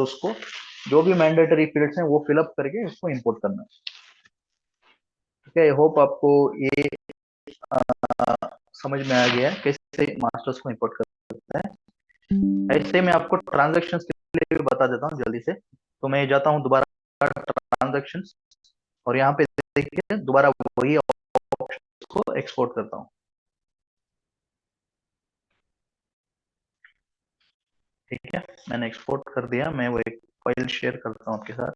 उसको जो भी मैंडेटरी फील्ड्स हैं वो फिलअप करके इसको इंपोर्ट करना है। ठीक है, आई होप आपको ये समझ में आ गया है कैसे मास्टर्स को इंपोर्ट करते हैं। ऐसे मैं आपको ट्रांजेक्शन्स के लिए भी बता देता हूँ जल्दी से। तो मैं जाता हूँ दोबारा ट्रांजेक्शन्स, और यहाँ पे देखिए दोबारा वही ऑप्शन को एक्सपोर्ट करता हूँ। ठीक है, मैंने एक्सपोर्ट कर दिया। मैं वो एक फाइल शेयर करता हूँ आपके साथ।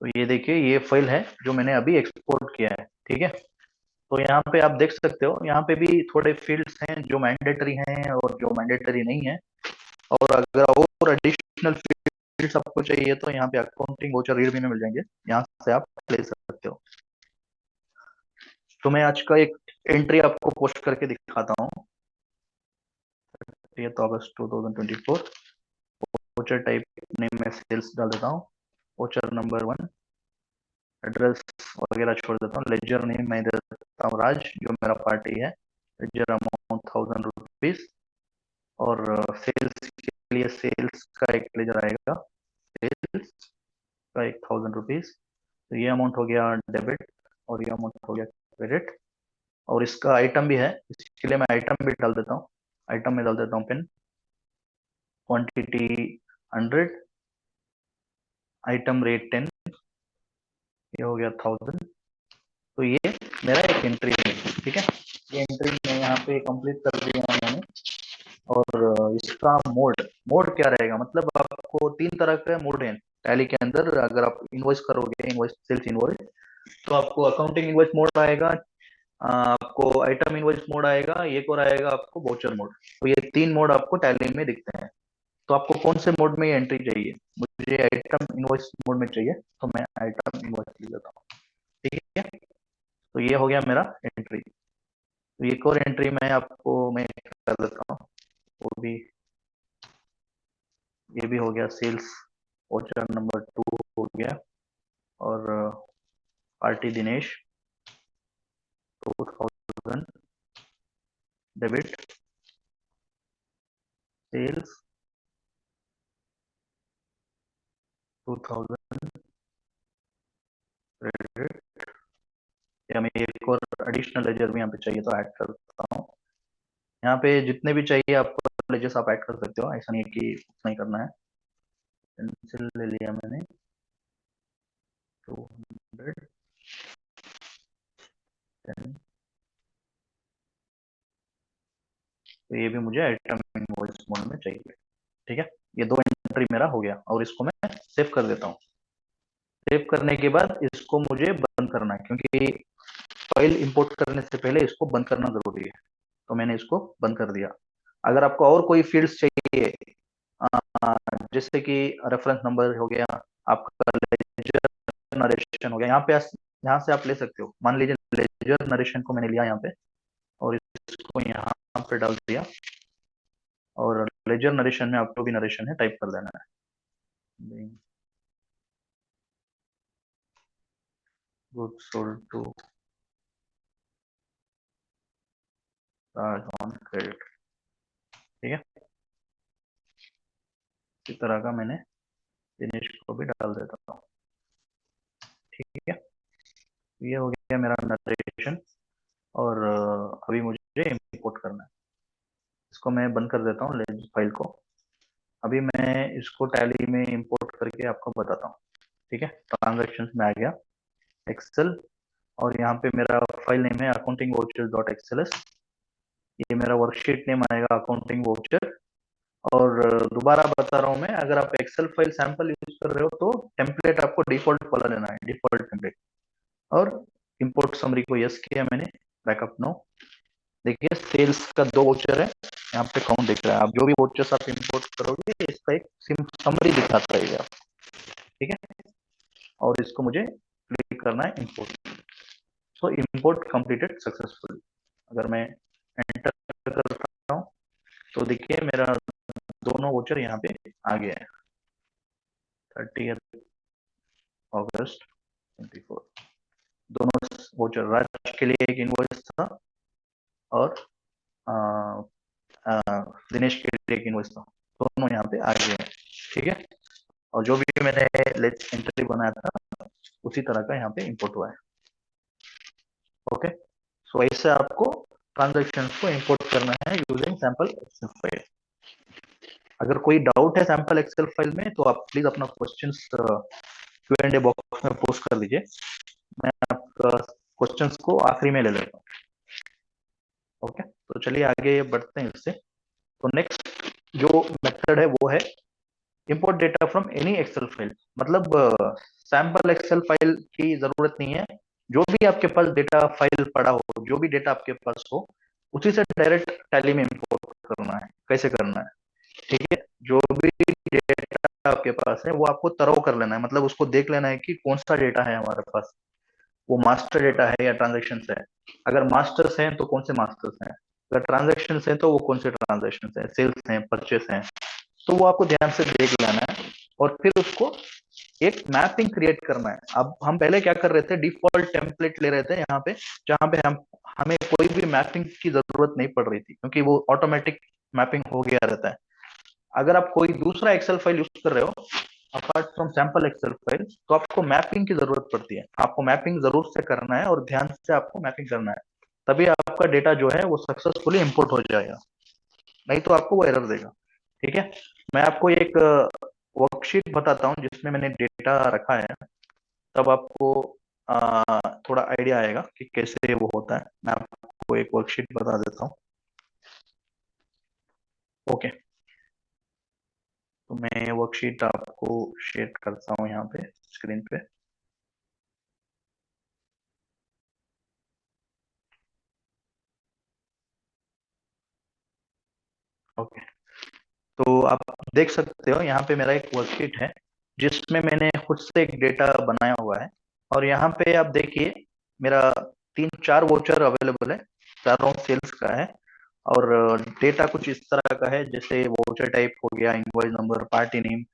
तो ये देखिए, ये फाइल है जो मैंने अभी एक्सपोर्ट किया है। ठीक है, तो यहाँ पे आप देख सकते हो, यहाँ पे भी थोड़े फील्ड्स हैं जो मैंडेटरी हैं और जो मैंडेटरी नहीं है। और अगर और एडिशनल फील्ड्स आपको चाहिए तो यहाँ पे अकाउंटिंग वाउचर रीड में मिल जाएंगे, यहाँ से आप ले सकते हो। तो मैं आज का एक एंट्री आपको पोस्ट करके दिखाता हूँ। 30 अगस्त 2024। वाउचर टाइप नेम में सेल्स डाल देता हूँ। वाउचर नंबर 1, एड्रेस वगैरह छोड़ देता हूँ। लेजर नेम मैं दे देता हूँ राज, जो मेरा पार्टी है। Ledger amount ₹1000। और सेल्स के लिए सेल्स का एक लेजर आएगा, सेल्स का ₹1000। तो ये अमाउंट हो गया डेबिट, और ये अमाउंट हो गया क्रेडिट। और इसका आइटम भी है, इसके लिए मैं आइटम भी डाल देता हूँ। आइटम में डाल देता हूँ पेन, क्वांटिटी 100, आइटम रेट 10, ये हो गया 1000। तो ये मेरा एक एंट्री है। ठीक है, ये एंट्री मैं यहाँ पे कंप्लीट कर दिया है मैंने। और इसका मोड मोड क्या रहेगा, मतलब आपको 3 तरह के मोड हैं टैली के अंदर। अगर आप इनवॉइस करोगे, इनवॉइस सेल्स इनवॉइस, तो आपको अकाउंटिंग इनवॉइस मोड आएगा, आपको आइटम इनवॉइस मोड आएगा, एक और आएगा आपको वाउचर मोड। तो ये 3 मोड आपको टैली में दिखते हैं। तो आपको कौन से मोड में ये एंट्री चाहिए? मुझे आइटम इनवॉइस मोड में चाहिए, तो मैं आइटम इनवॉइस ले लेता हूँ। ठीक है, तो ये हो गया मेरा एंट्री। तो एक और एंट्री मैं कर देता हूँ, वो भी, ये भी हो गया सेल्स वाउचर नंबर 2 हो गया। और party Dinesh 2000, debit, sales 2000, credit. या मैं एक और एडिशनल लेजर भी यहाँ पे चाहिए तो ऐड करता हूँ। यहाँ पे जितने भी चाहिए आपको लेजर्स आप ऐड कर सकते हो, ऐसा नहीं है कि उतना ही करना है। पेंसिल ले लिया मैंने 200, 10। तो ये भी मुझे आइटम इनवॉइस मोड में चाहिए। ठीक है, ये 2 एंट्री मेरा हो गया, और इसको मैं सेव कर देता हूँ। सेव करने के बाद इसको मुझे बंद करना है, क्योंकि फाइल इंपोर्ट करने से पहले इसको बंद करना जरूरी है। तो मैंने इसको बंद कर दिया। अगर आपको और कोई फील्ड्स चाहिए, अ, जैसे कि रेफरेंस नंबर हो गया, आपका लेजर नरेशन हो गया, यहाँ से आप ले सकते हो। मान लीजिए लेजर नरेशन को मैंने लिया यहाँ पे, और इसको यहाँ पे डाल दिया। और लेजर नरेशन में आपको भी नरेशन है टाइप कर देना है। Good sold to Raj on credit. ठीक है, इसी तरह का मैंने दिनेश को भी डाल देता हूँ। ठीक है, ये हो गया मेरा नरेशन। और अभी मुझे इंपोर्ट करना है। इसको मैं बंद कर देता हूँ फाइल को। अभी मैं इसको टैली में इंपोर्ट करके आपको बताता हूँ। ठीक है, ट्रांजेक्शन्स में आ गया, एक्सेल, और यहाँ पे मेरा फाइल नेम है अकाउंटिंग वाउचर डॉट एक्सएलएस। ये मेरा वर्कशीट नेम आएगा अकाउंटिंग वाउचर। और दोबारा बता रहा हूँ मैं, अगर आप एक्सेल फाइल सैंपल यूज कर रहे हो तो टेम्पलेट आपको डिफॉल्ट वाला लेना है, डिफॉल्ट टेम्पलेट। और इंपोर्ट समरी को यस किया मैंने, बैकअप नो। देखिए सेल्स का 2 वाउचर है, यहाँ पे काउंट दिख रहा है। आप जो भी वाउचर्स आप इंपोर्ट करोगे इसका एक समरी दिखाता है। ठीक है, और इसको मुझे क्लिक करना है इंपोर्ट। सो इंपोर्ट कंप्लीटेड सक्सेसफुल। अगर मैं एंटर करता हूँ तो देखिए मेरा दोनों वाउचर यहाँ पे आ गया है। 30 अगस्त 2024, दोनों वाउचर, राज के लिए एक इनवॉइस था, और आ, आ, दिनेश के लिए एक इनवॉइस था। दोनों यहाँ पे आ गए हैं। ठीक है, और जो भी मैंने लेट्स एंट्री बनाया था उसी तरह का यहाँ पे इंपोर्ट हुआ है। ओके, सो ऐसे आपको ट्रांजेक्शन को इंपोर्ट करना है यूजिंग सैंपल एक्सेल फाइल। अगर कोई डाउट है सैंपल एक्सेल फाइल में तो आप प्लीज अपना क्वेश्चंस Q&A बॉक्स में पोस्ट कर दीजिए, मैं आपका क्वेश्चंस को आखिरी में ले लेता हूँ। ओके, तो चलिए आगे बढ़ते हैं इससे। तो नेक्स्ट जो मेथड है वो है import data from any Excel file. मतलब सैंपल एक्सेल फाइल की जरूरत नहीं है, जो भी आपके पास डेटा फाइल पड़ा हो, जो भी डेटा आपके पास हो, उसी से डायरेक्ट टैली में इंपोर्ट करना है। कैसे करना है, ठीक है, जो भी डेटा आपके पास है वो आपको तरह कर लेना है, मतलब उसको देख लेना है कि कौन सा डेटा है हमारे पास, वो मास्टर डेटा है या ट्रांजेक्शन है। अगर मास्टर्स हैं तो कौन से मास्टर्स हैं, अगर ट्रांजेक्शन है तो वो कौन से ट्रांजेक्शन है, सेल्स हैं, परचेस हैं, तो वो आपको ध्यान से देख लेना है और फिर उसको एक मैपिंग क्रिएट करना है। अब हम पहले क्या कर रहे थे, डिफॉल्ट टेम्पलेट ले रहे थे यहाँ पे, जहां पे हम हमें कोई भी मैपिंग की जरूरत नहीं पड़ रही थी, क्योंकि वो ऑटोमेटिक मैपिंग हो गया रहता है। अगर आप कोई दूसरा एक्सेल फाइल यूज कर रहे हो apart from sample Excel file, तो आपको मैपिंग की जरूरत पड़ती है। आपको मैपिंग जरूर से करना है और ध्यान से आपको मैपिंग करना है, तभी आपका डेटा जो है वो सक्सेसफुली इंपोर्ट हो जाएगा, नहीं तो आपको वो एरर देगा। ठीक है, मैं आपको एक वर्कशीट बताता हूँ जिसमें मैंने डेटा रखा है, तब आपको थोड़ा आइडिया आएगा कि कैसे वो होता है। मैं आपको एक वर्कशीट बता देता हूँ। ओके, तो मैं वर्कशीट आपको शेयर करता हूँ यहाँ पे स्क्रीन पे। ओके, तो आप देख सकते हो यहाँ पे मेरा एक वर्कशीट है जिसमें मैंने खुद से एक डेटा बनाया हुआ है। और यहाँ पे आप देखिए मेरा 3-4 वोचर अवेलेबल है, चारों सेल्स का है। और डेटा कुछ इस तरह का है, जैसे वोचर टाइप हो गया, invoice number, party name,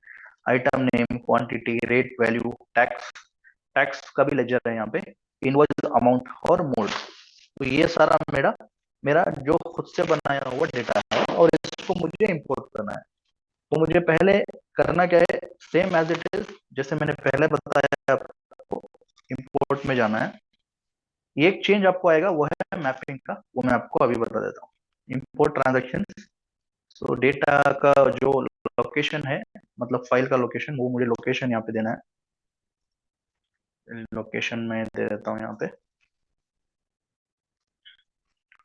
item name, quantity, rate, value, tax, tax का भी लेजर है यहाँ पे, इनवॉइस अमाउंट और मोड। तो ये सारा मेरा मेरा जो खुद से बनाया हुआ डेटा है और इसको मुझे इंपोर्ट करना है। तो मुझे पहले करना क्या है, सेम एज इट इज जैसे मैंने पहले बताया आपको, इंपोर्ट में जाना है। एक चेंज आपको आएगा वो है मैपिंग का, वो मैं आपको अभी बता देता हूँ। इंपोर्ट ट्रांजेक्शन, सो डेटा का जो लोकेशन है, मतलब फाइल का लोकेशन, वो मुझे लोकेशन यहाँ पे देना है। लोकेशन में दे देता हूँ यहाँ पे,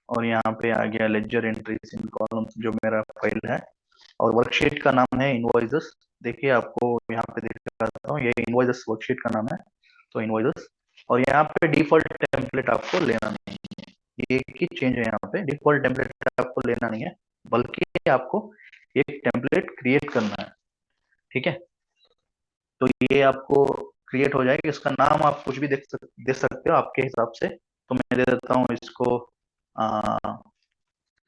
और यहाँ पे आ गया लेजर एंट्रीज इन कॉलम जो मेरा फाइल है, और वर्कशीट का नाम है इनवॉइसेस। देखिए आपको यहाँ पे दिखाता हूँ, ये इनवॉइसेस वर्कशीट का नाम है, तो इनवॉइसेस। और यहाँ पे डिफॉल्ट टेम्पलेट आपको लेना नहीं है, ये एक ही चेंज है, यहाँ पे डिफॉल्ट टेम्पलेट आपको लेना नहीं है, बल्कि आपको एक टेम्पलेट क्रिएट करना है। ठीक है, तो ये आपको क्रिएट हो जाएगा, इसका नाम आप कुछ भी दे सकते हो आपके हिसाब से। तो मैं दे देता हूँ इसको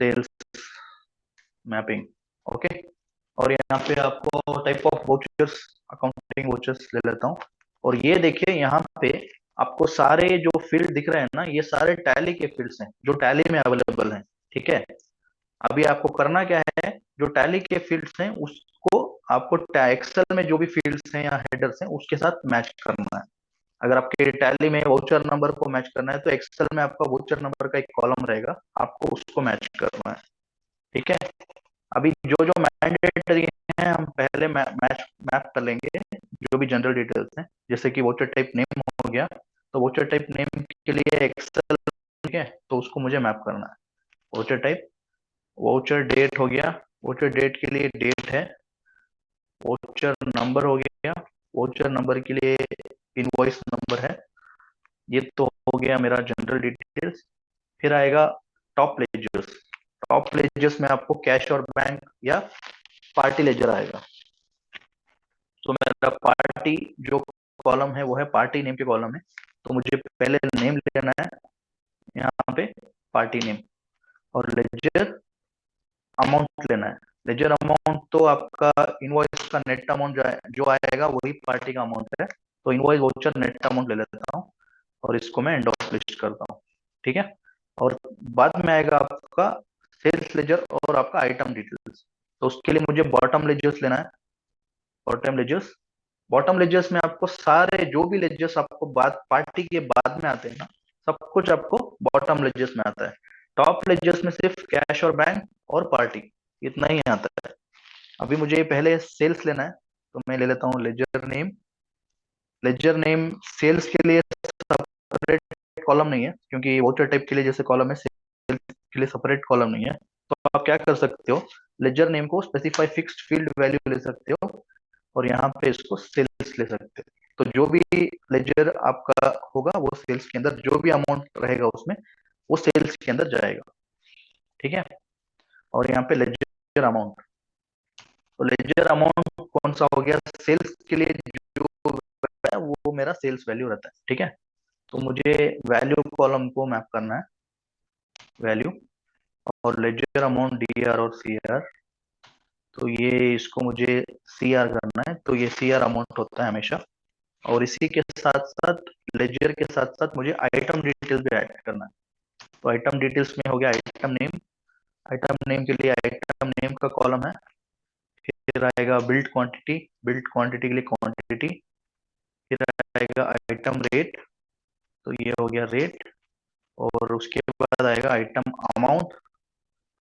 सेल्स मैपिंग। ओके, और यहाँ पे आपको type of vouchers, accounting vouchers ले लेता हूँ। और ये देखिए यहाँ पे आपको सारे जो फील्ड दिख रहे हैं ना, ये सारे टैली के फील्ड्स हैं जो टैली में अवेलेबल हैं। ठीक है, अभी आपको करना क्या है, जो टैली के फील्ड्स हैं उसको आपको एक्सेल में जो भी फील्ड्स हैं या हेडर्स हैं उसके साथ मैच करना है। अगर आपके टैली में वाउचर नंबर को मैच करना है तो एक्सेल में आपका वाउचर नंबर का एक कॉलम रहेगा, आपको उसको मैच करना है। ठीक है, अभी जो जो मैंडेटरी है हम पहले मैच मैप कर लेंगे, जो भी जनरल डिटेल्स हैं, जैसे कि वोटर टाइप नेम हो गया, तो वोटर टाइप नेम के लिए एक्सेल, ठीक है, तो उसको मुझे मैप करना है। वोटर टाइप, वोचर डेट हो गया, वोचर डेट के लिए डेट है, वोचर नंबर हो गया, वोचर नंबर के लिए इनवॉइस नंबर है। ये तो हो गया मेरा जनरल डिटेल्स। फिर आएगा टॉप लेजर्स। टॉप लेजर्स में आपको कैश और बैंक या पार्टी लेजर आएगा। तो मेरा पार्टी जो कॉलम है वो है पार्टी नेम के कॉलम है, तो मुझे पहले नेम लेना है यहाँ पे, पार्टी नेम। और लेजर अमाउंट लेना है। लेजर अमाउंट तो आपका इनवॉइस का नेट अमाउंट जो आएगा वही पार्टी का अमाउंट है, तो इनवॉइस वाउचर नेट अमाउंट ले लेता हूँ और इसको मैं एंड ऑफ लिस्ट करता हूँ। ठीक है, और बाद में आएगा आपका सेल्स लेजर और आपका आइटम डिटेल्स। तो उसके लिए मुझे बॉटम लेजर्स लेना है, बॉटम लेजर्स। बॉटम लेजर्स में आपको सारे जो भी लेजर्स आपको बाद पार्टी के बाद में आते हैं ना, सब कुछ आपको बॉटम लेजर्स में आता है। टॉप लेजर्स में सिर्फ कैश और बैंक और पार्टी, इतना ही आता है। अभी मुझे पहले सेल्स लेना है, तो मैं ले लेता हूँ ledger name. Ledger name sales के लिए सेपरेट कॉलम नहीं है, क्योंकि वोचर टाइप के लिए जैसे कॉलम है, सेल्स के लिए सेपरेट कॉलम नहीं है। तो आप क्या कर सकते हो, लेजर नेम को स्पेसिफाई फिक्स्ड फील्ड वैल्यू ले सकते हो और यहाँ पे इसको सेल्स ले सकते हो। तो जो भी लेजर आपका होगा वो सेल्स के अंदर, जो भी अमाउंट रहेगा उसमें वो सेल्स के अंदर जाएगा। ठीक है। और यहाँ पे लेजर अमाउंट, तो लेजर अमाउंट कौन सा हो गया, सेल्स के लिए जो है वो मेरा सेल्स वैल्यू रहता है। ठीक है। तो मुझे वैल्यू कॉलम को मैप करना है, वैल्यू, और लेजर अमाउंट डी आर और सी आर। तो ये इसको मुझे सी आर करना है, तो ये सी आर अमाउंट होता है हमेशा। और इसी के साथ साथ लेजर के साथ साथ मुझे आइटम डिटेल्स भी ऐड करना है। तो आइटम डिटेल्स में हो गया आइटम नेम। आइटम नेम के लिए आइटम नेम का कॉलम है। फिर आएगा बिल्ड क्वांटिटी, बिल्ड क्वांटिटी के लिए क्वांटिटी। फिर आएगा आइटम रेट, तो ये हो गया रेट। और उसके बाद आएगा आइटम अमाउंट,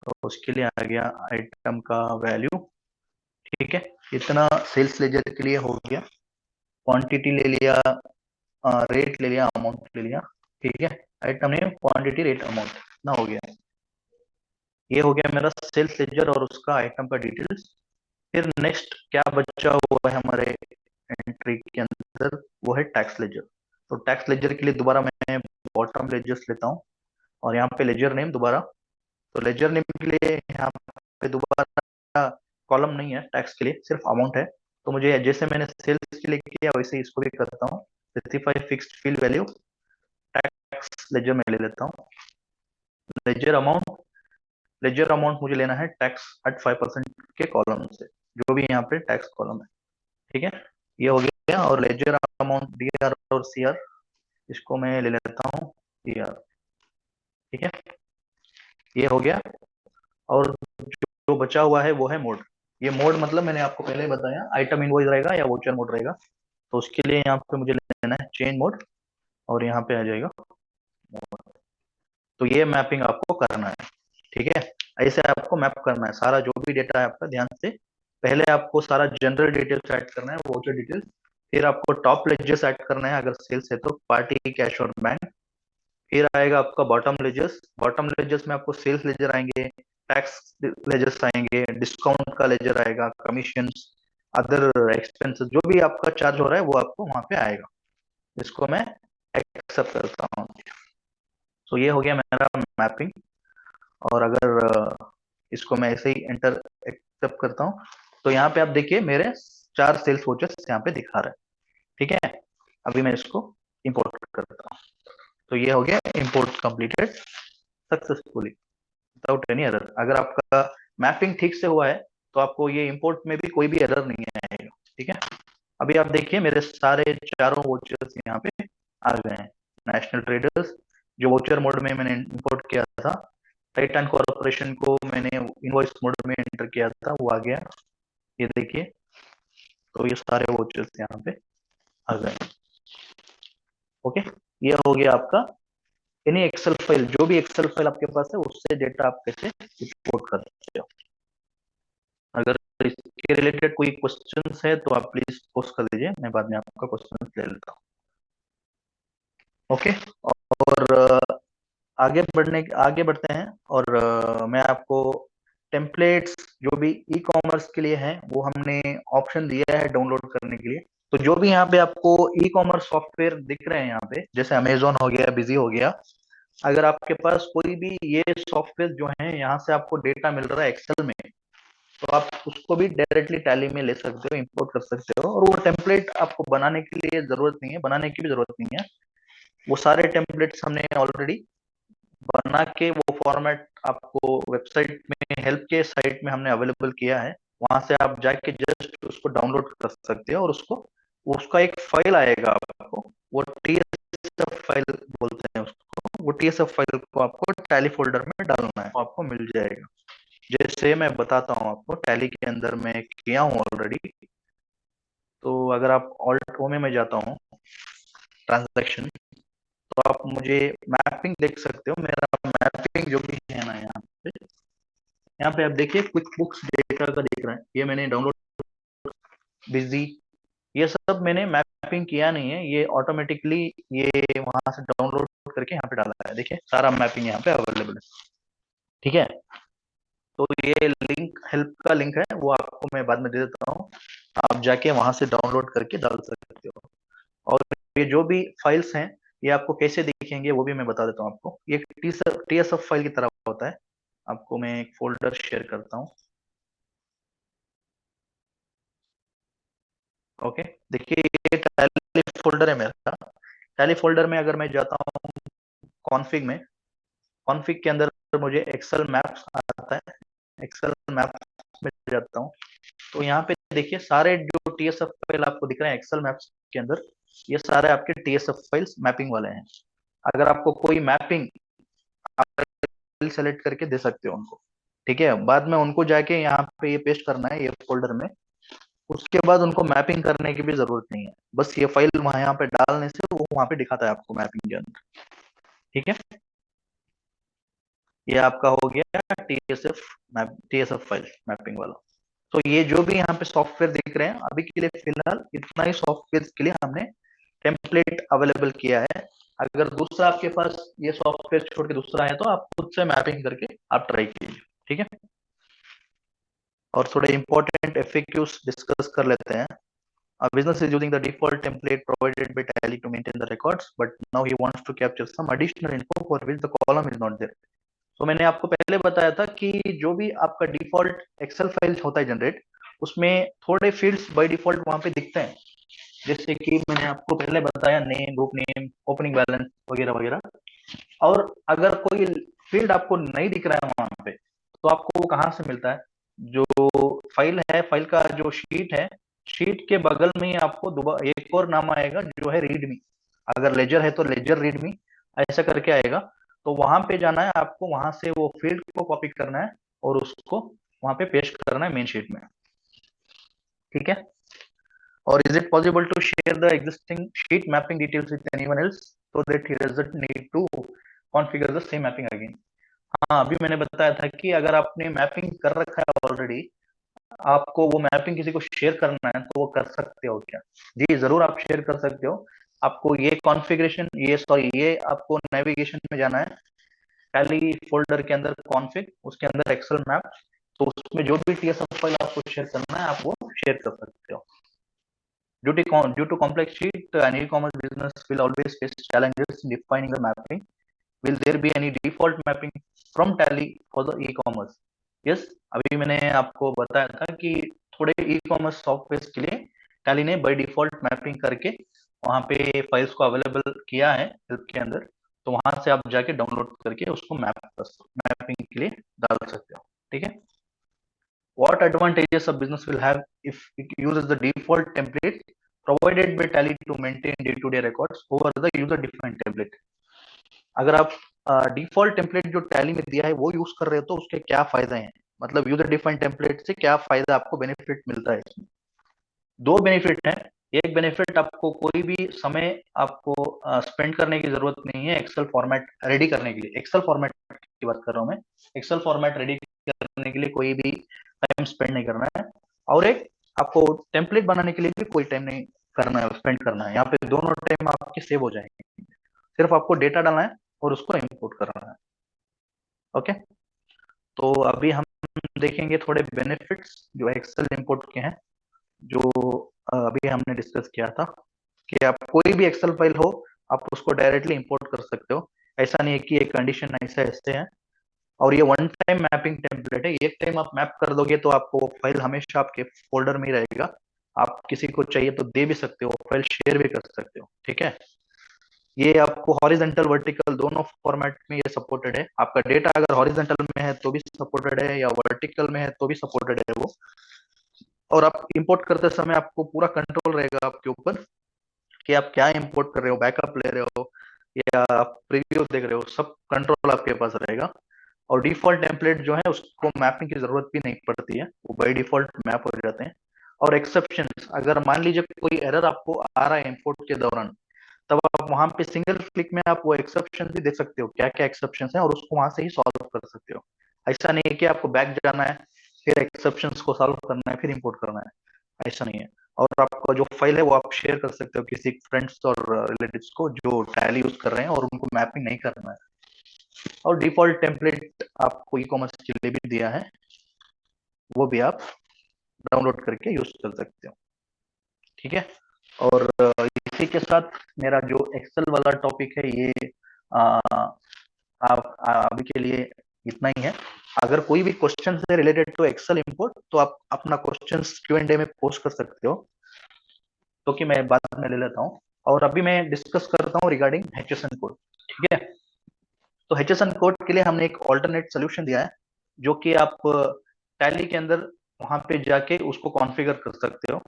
तो उसके लिए आ गया आइटम का वैल्यू। ठीक है। इतना सेल्स लेजर के लिए हो गया। क्वांटिटी ले लिया, रेट ले लिया, अमाउंट ले लिया। ठीक है। Item name, quantity, rate, amount ना हो गया। ये हो गया मेरा सेल्स लेजर और उसका आइटम का डिटेल्स। फिर नेक्स्ट क्या बचा हुआ है हमारे एंट्री के अंदर, वो है टैक्स लेजर। तो टैक्स लेजर के लिए दोबारा मैं बॉटम लेजर्स लेता हूँ और यहाँ पे लेजर नेम दोबारा। तो लेजर नेम के लिए यहाँ पे दोबारा कॉलम नहीं है, टैक्स के लिए सिर्फ अमाउंट है। तो मुझे जैसे मैंने सेल्स के लिए किया वैसे ही इसको भी करता हूँ, specify fixed field value, tax ledger में ले लेता हूँ। लेजर अमाउंट, लेजर अमाउंट मुझे लेना है टैक्स एट 5% के कॉलम से, जो भी यहाँ पे टैक्स कॉलम है। ठीक है। ये हो गया। और लेजर अमाउंट डी आर और सी आर, इसको मैं ले लेता हूँ सी आर। ठीक है। ये हो गया। और जो बचा हुआ है वो है मोड। ये मोड मतलब मैंने आपको पहले ही बताया, आइटम इनवॉइस रहेगा या वोचर मोड रहेगा। तो उसके लिए यहाँ पे मुझे लेना है चेंज मोड, और यहाँ पे आ जाएगा मोड। तो ये मैपिंग आपको करना है। ठीक है। ऐसे आपको मैप करना है सारा जो भी डेटा है आपका, ध्यान से। पहले आपको सारा जनरल डिटेल्स ऐड करना है, वोचर डिटेल्स। फिर आपको टॉप लेजर्स ऐड करना है, अगर सेल्स है तो पार्टी, कैश और बैंक। फिर आएगा आपका बॉटम लेजर्स। बॉटम लेजर्स में आपको सेल्स लेजर आएंगे, टैक्स लेजर्स आएंगे, डिस्काउंट का लेजर आएगा, कमीशन, अदर एक्सपेंसेस, जो भी आपका चार्ज हो रहा है वो आपको वहां पे आएगा। इसको मैं एक्सेप्ट करता हूँ। तो ये हो गया मेरा मैपिंग। और अगर इसको मैं ऐसे ही एंटर एक्सेप्ट करता हूँ, तो यहाँ पे आप देखिए मेरे 4 सेल्स वोचर्स यहाँ पे दिखा रहा है। ठीक है। अभी मैं इसको इंपोर्ट करता हूँ। तो ये हो गया import completed successfully without any error. अगर आपका मैपिंग ठीक से हुआ है तो आपको ये इंपोर्ट में भी कोई भी एरर नहीं आएगा। ठीक है। अभी आप देखिए मेरे सारे चारों वोचर्स यहाँ पे आ गए हैं। नेशनल ट्रेडर्स जो वोचर मोड में मैंने इंपोर्ट किया था, टाइटन कॉर्पोरेशन को मैंने इनवॉइस मोड में एंटर किया था, वो आ गया। ये देखिए, तो ये सारे वोचर्स यहाँ पे आ गए। ओके। ये हो गया आपका एनी एक्सेल फाइल, जो भी एक्सेल फाइल आपके पास है उससे डेटा आप कैसे इंपोर्ट कर सकते हो। अगर इसके रिलेटेड कोई क्वेश्चन है तो आप प्लीज पोस्ट कर दीजिए, मैं बाद में आपका क्वेश्चन ले लेता हूँ। ओके। और आगे बढ़ते हैं। और मैं आपको टेम्पलेट्स जो भी ई कॉमर्स के लिए हैं वो हमने ऑप्शन दिया है डाउनलोड करने के लिए। तो जो भी यहाँ पे आपको ई कॉमर्स सॉफ्टवेयर दिख रहे हैं यहाँ पे, जैसे अमेजोन हो गया, बिजी हो गया, अगर आपके पास कोई भी ये सॉफ्टवेयर जो है यहाँ से आपको डेटा मिल रहा है एक्सेल में, तो आप उसको भी डायरेक्टली टैली में ले सकते हो, इंपोर्ट कर सकते हो। और वो टेम्पलेट आपको बनाने के लिए जरूरत नहीं है, बनाने की भी जरूरत नहीं है। वो सारे टेम्पलेट्स हमने ऑलरेडी बना के वो फॉर्मेट आपको वेबसाइट में, हेल्प के साइट में हमने अवेलेबल किया है। वहां से आप जाके जस्ट उसको डाउनलोड कर सकते हो और उसको, उसका एक फाइल आएगा आपको, वो टीएसएफ फाइल बोलते हैं उसको। वो टीएसएफ फाइल को आपको टैली फोल्डर में डालना है, वो आपको मिल जाएगा। जैसे मैं बताता हूँ आपको, टैली के अंदर मैं किया हूँ ऑलरेडी। तो अगर आप ऑल्ट ओ में मैं जाता हूँ ट्रांजैक्शन, तो आप मुझे मैपिंग देख सकते हो। मेरा मैपिंग जो भी है ना, यहाँ पे आप देखिए क्विक बुक्स डेटा का दिख रहा है, ये मैंने डाउनलोड, बिजी, ये सब मैंने मैपिंग किया नहीं है, ये ऑटोमेटिकली ये वहां से डाउनलोड करके यहाँ पे डाला है। देखिए सारा मैपिंग यहाँ पे अवेलेबल है। ठीक है, तो ये लिंक, हेल्प का लिंक है, वो आपको मैं बाद में दे देता हूँ, आप जाके वहां से डाउनलोड करके डाल सकते हो। और ये जो भी फाइल्स हैं, ये आपको कैसे दिखेंगे वो भी मैं बता देता हूँ आपको। ये TSF फाइल की तरह होता है। आपको मैं एक फोल्डर शेयर करता हूँ। ओके, देखिए ये टैली फोल्डर है मेरा। टैली फोल्डर में अगर मैं जाता हूँ कॉन्फ़िग में, कॉन्फ़िग के अंदर मुझे एक्सेल मैप्स आता है, एक्सेल मैप्स में जाता हूँ, तो यहाँ पे देखिए सारे जो TSF फाइल आपको दिख रहे हैं एक्सेल मैप्स के अंदर, ये सारे आपके TSF फाइल्स मैपिंग वाले हैं। अगर आपको कोई मैपिंग, आप सेलेक्ट करके दे सकते हो उनको। ठीक है, बाद में उनको जाके यहाँ पे ये पेस्ट करना है ये फोल्डर में, उसके बाद उनको मैपिंग करने की भी जरूरत नहीं है, बस ये फाइल वहां यहाँ पे डालने से वो वहां पे दिखाता है आपको मैपिंग के अंदर। ठीक है, ये आपका हो गया TSF फाइल मैपिंग वाला। तो ये जो भी यहाँ पे सॉफ्टवेयर दिख रहे हैं अभी के लिए फिलहाल इतना ही सॉफ्टवेयर के लिए हमने टेम्पलेट अवेलेबल किया है। अगर दूसरा आपके पास ये सॉफ्टवेयर छोड़ के दूसरा है तो आप खुद से मैपिंग करके आप ट्राई कीजिए। ठीक है, और थोड़े इंपॉर्टेंट FAQs डिस्कस कर लेते हैं। A business is using the default template provided by Tally to maintain the records, but now he wants to capture some additional info for which the column is not there. तो मैंने आपको पहले बताया था कि जो भी आपका डिफॉल्ट एक्सेल फाइल होता है जनरेट, उसमें थोड़े फील्ड्स बाय डिफॉल्ट वहां पे दिखते हैं, जैसे कि मैंने आपको पहले बताया name, group name, opening balance वगैरह वगैरह। और अगर कोई फील्ड आपको नहीं दिख रहा है वहां पे, तो आपको वो कहाँ से मिलता है? जो फाइल है, फाइल का जो शीट है, शीट के बगल में ही आपको दोबारा एक और नाम आएगा जो है रीडमी। अगर लेजर है तो लेजर रीडमी ऐसा करके आएगा। तो वहां पे जाना है आपको, वहां से वो फील्ड को कॉपी करना है और उसको वहां पे पेस्ट करना है मेन शीट में। ठीक है, और is it possible to share the existing sheet mapping details with anyone else so that he doesn't need to configure the same mapping again? हाँ, अभी मैंने बताया था कि अगर आपने मैपिंग कर रखा है ऑलरेडी, आपको वो मैपिंग किसी को शेयर करना है तो वो कर सकते हो क्या? जी जरूर, आप शेयर कर सकते हो। आपको ये कॉन्फ़िगरेशन, ये सॉरी, ये आपको नेविगेशन में जाना है, टैली फोल्डर के अंदर कॉन्फ़िग, उसके अंदर एक्सेल मैप, तो उसमें जो भी TSF फाइल आपको शेयर करना है आप वो शेयर कर सकते हो। Due to complex sheet, an e-commerce business will always face challenges in defining the mapping. Will there be any default mapping from Tally for the e-commerce? Yes, अभी मैंने आपको बताया था कि थोड़े e-commerce सॉफ्टवेयर के लिए Tally ने बाय डिफॉल्ट मैपिंग करके वहां पे फाइल्स को अवेलेबल किया है हेल्प के अंदर, तो वहां से आप जाके डाउनलोड करके उसको मैपिंग के लिए डाल सकते हो। ठीक है, what advantages a business will have if it uses the default template provided by Tally to maintain day-to-day records over the user-defined template? अगर आप डिफॉल्ट टेम्पलेट जो टैली में दिया है वो यूज कर रहे हो तो उसके क्या फायदे हैं, मतलब यूजर डिफाइंड टेम्पलेट से क्या फायदा आपको बेनिफिट मिलता है इसमें? दो बेनिफिट हैं। एक बेनिफिट, आपको कोई भी समय आपको स्पेंड करने की जरूरत नहीं है एक्सेल फॉर्मेट रेडी करने के लिए। एक्सेल फॉर्मेट की बात कर रहा हूँ मैं, एक्सेल फॉर्मेट रेडी करने के लिए कोई भी टाइम स्पेंड नहीं करना है। और एक, आपको टेम्पलेट बनाने के लिए भी कोई टाइम नहीं करना है, स्पेंड करना है। यहाँ पे दोनों टाइम आपके सेव हो जाएंगे, सिर्फ आपको डेटा डालना है और उसको इंपोर्ट करना है। ओके, तो अभी हम देखेंगे थोड़े बेनिफिट्स जो एक्सेल इंपोर्ट के हैं, जो अभी हमने डिस्कस किया था कि आप कोई भी एक्सेल फाइल हो आप उसको डायरेक्टली इंपोर्ट कर सकते हो। ऐसा नहीं है कि एक कंडीशन ऐसे ऐसे है। और ये वन टाइम मैपिंग टेम्पलेट है, एक टाइम आप मैप कर दोगे तो आपको वो फाइल हमेशा आपके फोल्डर में ही रहेगा। आप किसी को चाहिए तो दे भी सकते हो, फाइल शेयर भी कर सकते हो। ठीक है, ये आपको हॉरिजेंटल वर्टिकल दोनों फॉर्मेट में ये सपोर्टेड है। आपका डेटा अगर हॉरिजेंटल में है तो भी सपोर्टेड है या वर्टिकल में है तो भी सपोर्टेड है वो। और आप इंपोर्ट करते समय आपको पूरा कंट्रोल रहेगा आपके ऊपर कि आप क्या इंपोर्ट कर रहे हो, बैकअप ले रहे हो या आप प्रीव्यू देख रहे हो, सब कंट्रोल आपके पास रहेगा। और डिफॉल्ट टेम्पलेट जो है उसको मैपिंग की जरूरत भी नहीं पड़ती है, वो बाय डिफॉल्ट मैप हो जाते हैं। और एक्सेप्शंस, अगर मान लीजिए कोई एरर आपको आ रहा है इंपोर्ट के दौरान, तब आप वहां पे सिंगल क्लिक में आप वो एक्सेप्शन भी देख सकते हो, क्या क्या एक्सेप्शन है, और उसको वहां से ही सॉल्व कर सकते हो। ऐसा नहीं है कि आपको बैक जाना है, फिर एक्सेप्शंस को सॉल्व करना है, फिर इंपोर्ट करना है, ऐसा नहीं है। और आपका जो फाइल है वो आप शेयर कर सकते हो किसी फ्रेंड्स और रिलेटिव्स को जो टैली यूज कर रहे हैं और उनको मैपिंग नहीं करना है। और डिफॉल्ट टेम्पलेट आपको ई कॉमर्स के लिए भी दिया है, वो भी आप डाउनलोड करके यूज कर सकते हो। ठीक है। और इसी के साथ मेरा जो एक्सेल वाला टॉपिक है ये आ, आप अभी के लिए इतना ही है। अगर कोई भी क्वेश्चन से रिलेटेड टू एक्सेल इंपोर्ट, तो आप अपना क्वेश्चन Q&A में पोस्ट कर सकते हो, तो कि मैं बाद में ले लेता हूँ। और अभी मैं डिस्कस करता हूँ रिगार्डिंग HSN कोड। ठीक है। तो HSN कोड के लिए हमने एक ऑल्टरनेट सोल्यूशन दिया है, जो कि आप टैली के अंदर वहां पे जाके उसको कॉन्फ़िगर कर सकते हो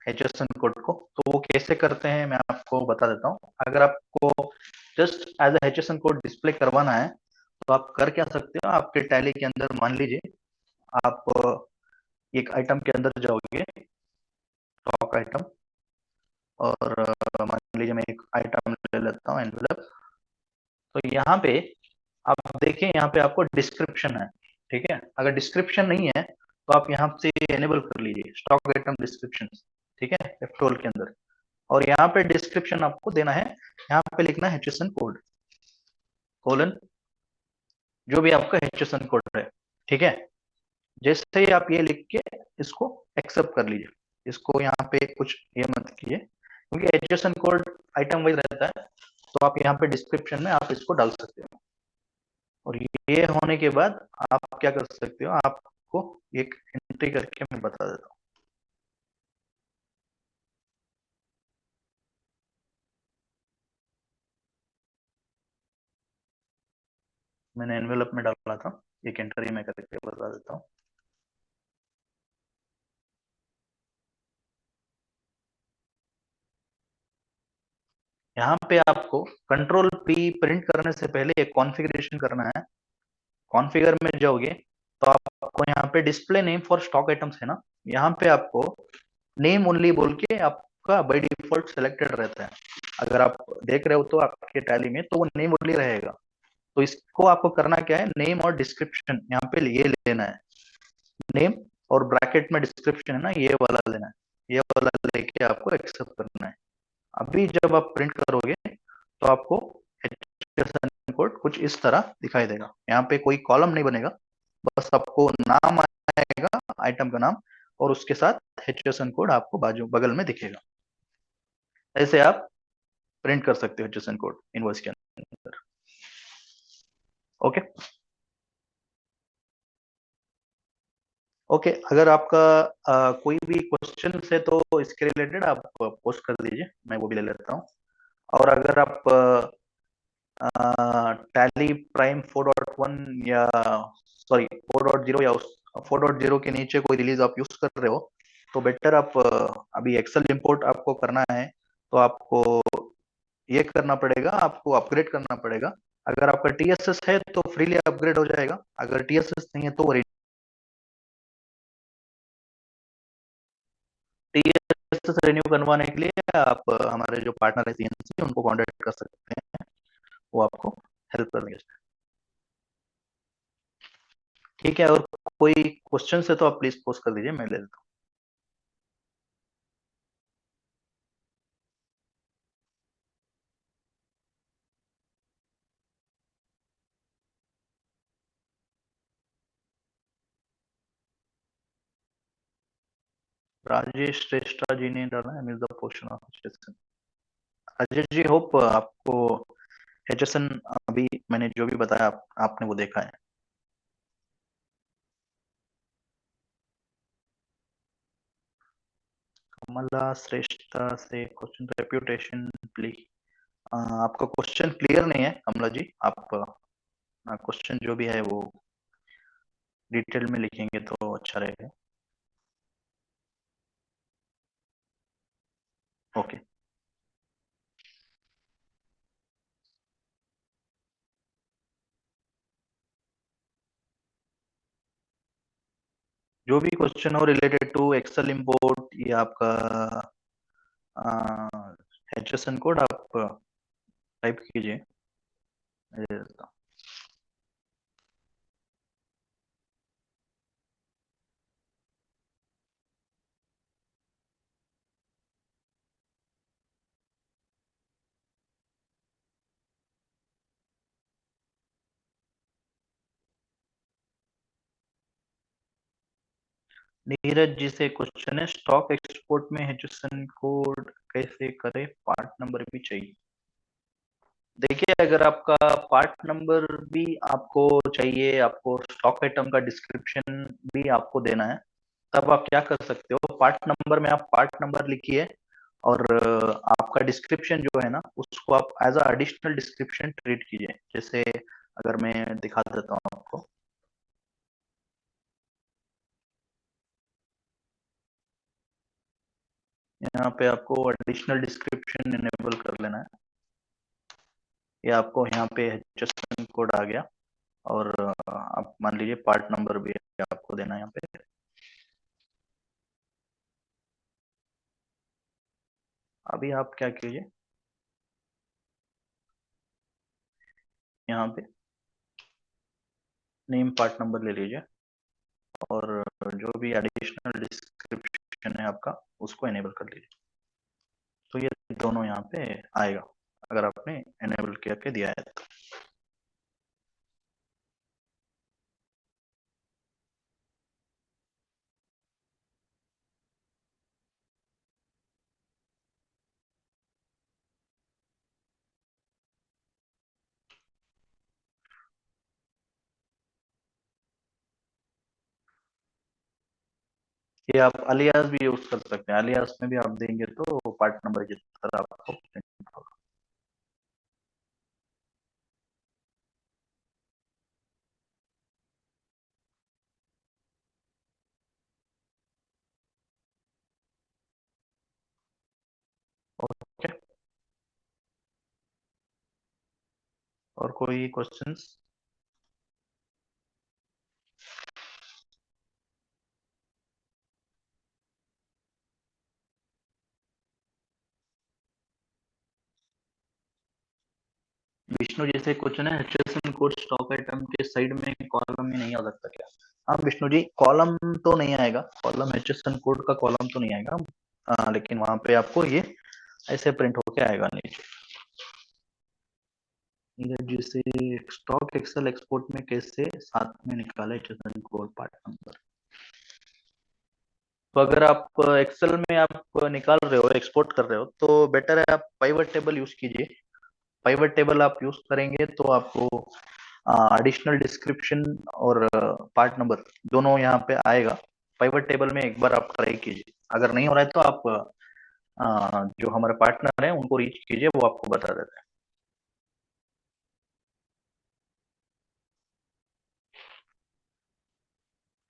HSN कोड को। तो वो कैसे करते हैं मैं आपको बता देता हूँ। अगर आपको just as a HSN code display करवाना है, तो आप कर क्या सकते हो, आपके टैली के अंदर मान लीजिए आप एक आइटम के अंदर जाओगे, स्टॉक आइटम, और मान लीजिए मैं एक आइटम ले लेता हूँ, एनवेलप। तो यहाँ पे आप देखिए, यहाँ पे आपको डिस्क्रिप्शन है। ठीक है। अगर डिस्क्रिप्शन नहीं है तो आप यहाँ से एनेबल कर लीजिए स्टॉक आइटम डिस्क्रिप्शन। ठीक है, F12 के अंदर। और यहाँ पे डिस्क्रिप्शन आपको देना है, यहाँ पे लिखना है HSN कोड कोलन जो भी आपका HSN कोड है। ठीक है। जैसे ही आप ये लिख के इसको एक्सेप्ट कर लीजिए, इसको यहाँ पे कुछ ये मत कीजिए, क्योंकि HSN कोड आइटम वाइज रहता है। तो आप यहाँ पे डिस्क्रिप्शन में आप इसको डाल सकते हो। और ये होने के बाद आप क्या कर सकते हो, आपको एक एंट्री करके मैं बता देता हूँ। मैंने एनवेलप में डाला था, एक एंट्री में करके बता देता हूँ। यहाँ पे आपको कंट्रोल P प्रिंट करने से पहले एक कॉन्फ़िगरेशन करना है। कॉन्फ़िगर में जाओगे तो आपको यहाँ पे display name for stock items है ना, यहाँ पे आपको नेम ओनली बोल के आपका बाय डिफॉल्ट सिलेक्टेड रहता है। अगर आप देख रहे हो तो आपके टैली में तो वो नेम ओनली रहेगा। तो इसको आपको करना क्या है, नेम और डिस्क्रिप्शन यहाँ पे ये लेना है। नेम और ब्रैकेट में डिस्क्रिप्शन है ना, ये वाला लेना है। ये वाला लेके आपको एक्सेप्ट करना है। अभी जब आप प्रिंट करोगे तो आपको HSN कोड कुछ इस तरह दिखाई देगा। यहाँ पे कोई कॉलम नहीं बनेगा, बस आपको नाम आएगा, आइटम का नाम, और उसके साथ HSN कोड आपको बाजू बगल में दिखेगा। ऐसे आप प्रिंट कर सकते हो HSN कोड इनवॉइस के अंदर। ओके। ओके, अगर आपका कोई भी क्वेश्चन है तो इसके रिलेटेड आप पोस्ट कर दीजिए, मैं वो भी ले लेता हूँ। और अगर आप टैली प्राइम 4.1 या सॉरी 4.0 या उस 4.0 के नीचे कोई रिलीज आप यूज कर रहे हो, तो बेटर आप अभी एक्सेल इंपोर्ट आपको करना है, तो आपको ये करना पड़ेगा, आपको अपग्रेड करना पड़ेगा। अगर आपका TSS है तो फ्रीली अपग्रेड हो जाएगा, अगर TSS नहीं है तो TSS रिन्यू करवाने के लिए आप हमारे जो पार्टनर है CNC उनको कांटेक्ट कर सकते हैं, वो आपको हेल्प करेंगे। ठीक है। और कोई क्वेश्चन है तो आप प्लीज पोस्ट कर दीजिए, मैं ले लेता हूँ। राजेश श्रेष्ठा जी ने डाला है, miss the portion of HSN। Rajesh ji, hope आपको HSN अभी मैंने जो भी बताया आपने वो देखा है। कमला श्रेष्ठा से क्वेश्चन रेप्यूटेशन प्लीज। आपका क्वेश्चन क्लियर नहीं है कमला जी, आप क्वेश्चन जो भी है वो डिटेल में लिखेंगे तो अच्छा रहेगा। ओके। जो भी क्वेश्चन हो रिलेटेड टू एक्सेल इंपोर्ट या आपका एचएसएन कोड आप टाइप कीजिए। मैं दे देता हूँ। नीरज जी से क्वेश्चन है, स्टॉक एक्सपोर्ट में एचएसएन कोड कैसे करें, पार्ट नंबर भी चाहिए। देखिए, अगर आपका पार्ट नंबर भी आपको चाहिए, आपको स्टॉक आइटम का डिस्क्रिप्शन भी आपको देना है, तब आप क्या कर सकते हो, पार्ट नंबर में आप पार्ट नंबर लिखिए और आपका डिस्क्रिप्शन जो है ना उसको आप as a additional description treat कीजिए। जैसे अगर मैं दिखा देता हूँ आपको, यहाँ पे आपको एडिशनल डिस्क्रिप्शन इनेबल कर लेना है। ये आपको यहाँ पे एचएसएन कोड आ गया और आप मान लीजिए पार्ट नंबर भी आपको देना है यहाँ पे। अभी आप क्या कीजिए, यहाँ पे नेम पार्ट नंबर ले लीजिए और जो भी एडिशनल डिस्क्रिप्शन है आपका उसको इनेबल कर लीजिए। तो ये दोनों यहाँ पे आएगा अगर आपने इनेबल करके दिया है तो। ये आप अलियास भी यूज कर सकते हैं, अलियास में भी आप देंगे तो पार्ट नंबर की तरह आपको print होगा। ओके, और कोई क्वेश्चंस? विष्णु जैसे क्वेश्चन है, एचएसएन कोड स्टॉक आइटम के साइड में कॉलम में नहीं आ सकता क्या? हाँ विष्णु जी, कॉलम तो नहीं आएगा, कॉलम एचएसएन कोड का कॉलम तो नहीं आएगा। लेकिन वहां पे आपको ये ऐसे प्रिंट होके आएगा नीचे। जैसे स्टॉक एक्सेल एक्सपोर्ट में कैसे साथ में निकाले एचएसएन कोड पार्ट नंबर। तो अगर आप एक्सेल में आप निकाल रहे हो, एक्सपोर्ट कर रहे हो, तो बेटर है आप पाइवट टेबल यूज कीजिए। पाइवट टेबल आप यूज करेंगे तो आपको एडिशनल डिस्क्रिप्शन और पार्ट नंबर दोनों यहाँ पे आएगा। पाइवट टेबल में एक बार आप ट्राई कीजिए, अगर नहीं हो रहा है तो आप जो हमारे पार्टनर हैं उनको रीच कीजिए, वो आपको बता देते हैं।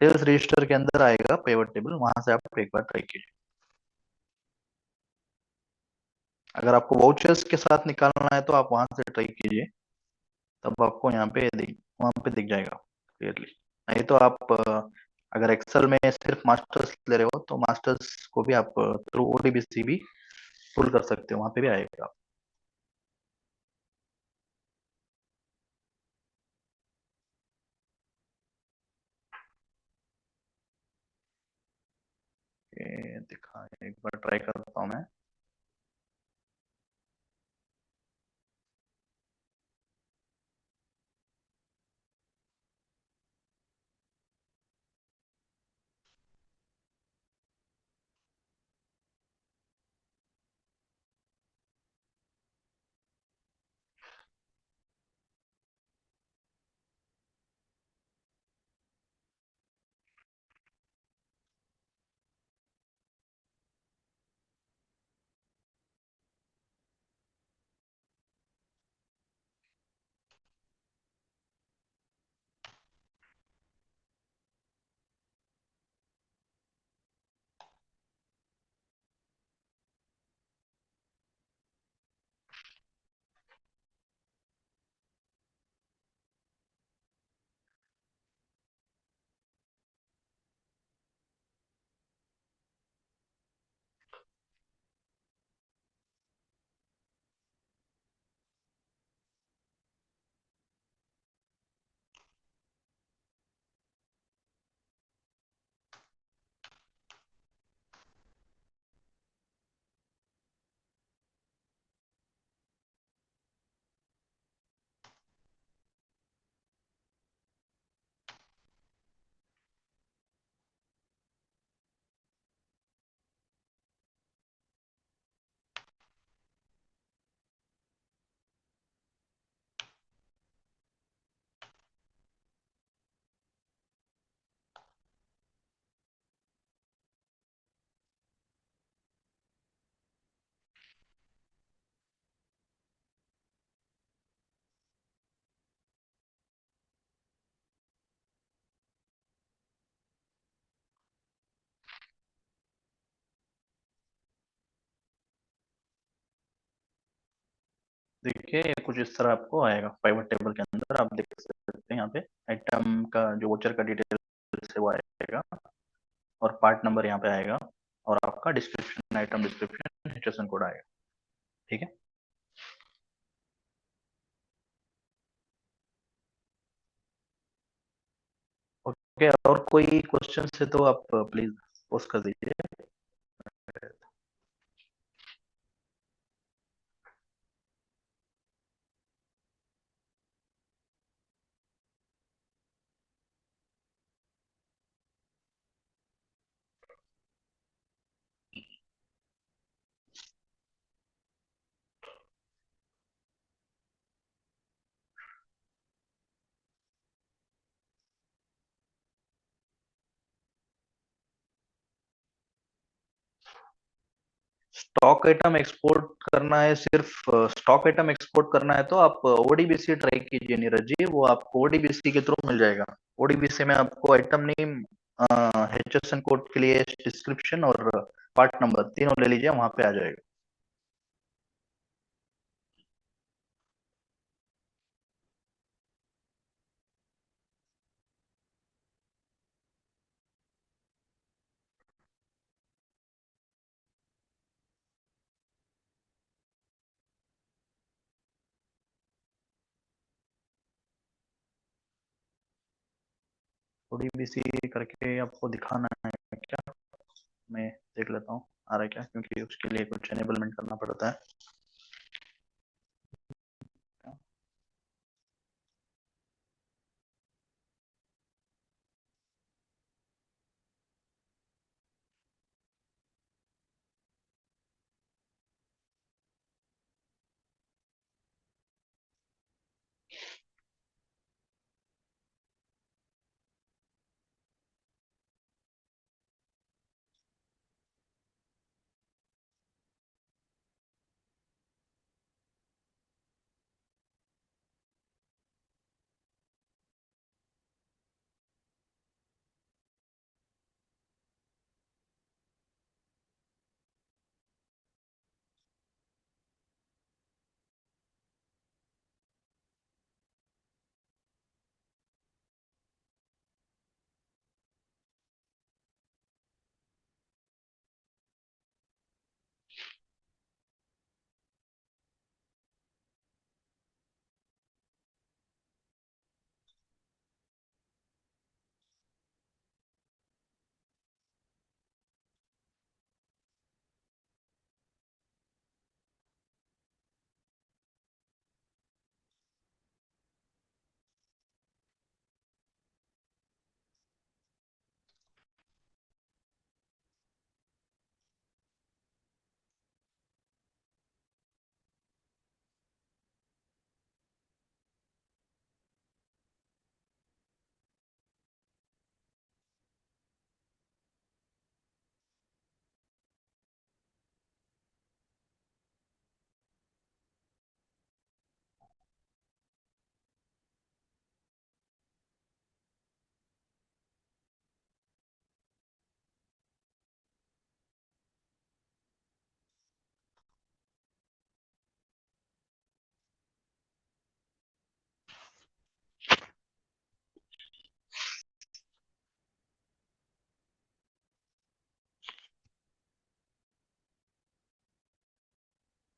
सेल्स रजिस्टर के अंदर आएगा पाइवट टेबल, वहां से आप एक बार ट्राई कीजिए। अगर आपको वाउचर्स के साथ निकालना है तो आप वहां से ट्राई कीजिए, तब आपको यहाँ पे वहां पे दिख जाएगा क्लियरली। नहीं तो आप अगर एक्सेल में सिर्फ मास्टर्स ले रहे हो तो मास्टर्स को भी आप थ्रू ओडीबीसी भी पुल कर सकते हो, वहां पे भी आएगा। ये दिखा, एक बार ट्राई करता हूँ मैं। देखिए ये कुछ इस तरह आपको आएगा पाइवट टेबल के अंदर, आप देख सकते हैं यहाँ पे आइटम का जो वोचर का डिटेल्स है वो आएगा, और पार्ट नंबर यहाँ पे आएगा, और आपका description, item description, HSN code आएगा। ठीक है। ओके, और कोई क्वेश्चन है तो आप प्लीज पोस्ट कर दीजिए। स्टॉक आइटम एक्सपोर्ट करना है, सिर्फ स्टॉक आइटम एक्सपोर्ट करना है तो आप ओडीबीसी ट्राई कीजिए नीरज जी, वो आपको ओडीबीसी के थ्रू मिल जाएगा। ओडीबीसी में आपको आइटम नेम, एचएसएन कोड के लिए डिस्क्रिप्शन और पार्ट नंबर तीनों ले लीजिए, वहां पे आ जाएगा। ओडीबीसी करके आपको दिखाना है क्या? मैं देख लेता हूँ आ रहा है क्या, क्योंकि उसके लिए कुछ एनेबलमेंट करना पड़ता है।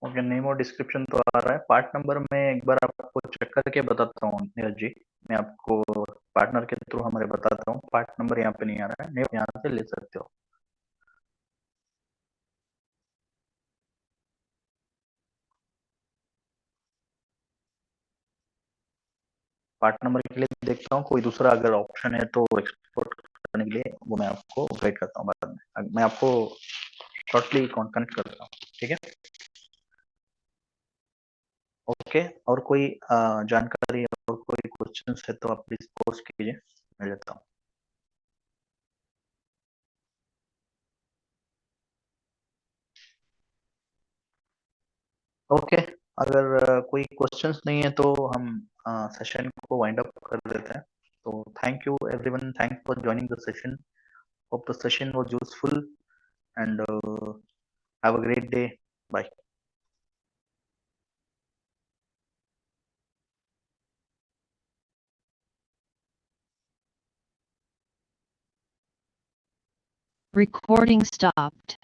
ओके, नेम और डिस्क्रिप्शन तो आ रहा है, पार्ट नंबर में एक बार आपको चेक करके बताता हूँ नीरज जी। मैं आपको पार्टनर के थ्रू हमारे बताता हूँ, पार्ट नंबर यहाँ पे नहीं आ रहा है, नेम यहाँ से ले सकते हो। पार्ट नंबर के लिए देखता हूँ कोई दूसरा अगर ऑप्शन है तो एक्सपोर्ट करने के लिए, वो मैं आपको गाइड करता हूँ बाद में, मैं आपको शॉर्टली कनेक्ट करता हूँ। ठीक है। ओके, और कोई जानकारी और कोई क्वेश्चन है तो आप प्लीज पोस्ट कीजिए, मैं लेता हूँ। ओके, अगर कोई क्वेश्चंस नहीं है तो हम सेशन को वाइंड अप कर देते हैं। तो thank you everyone, thanks for joining the session, hope the session was useful, and have a great day, bye. Recording stopped.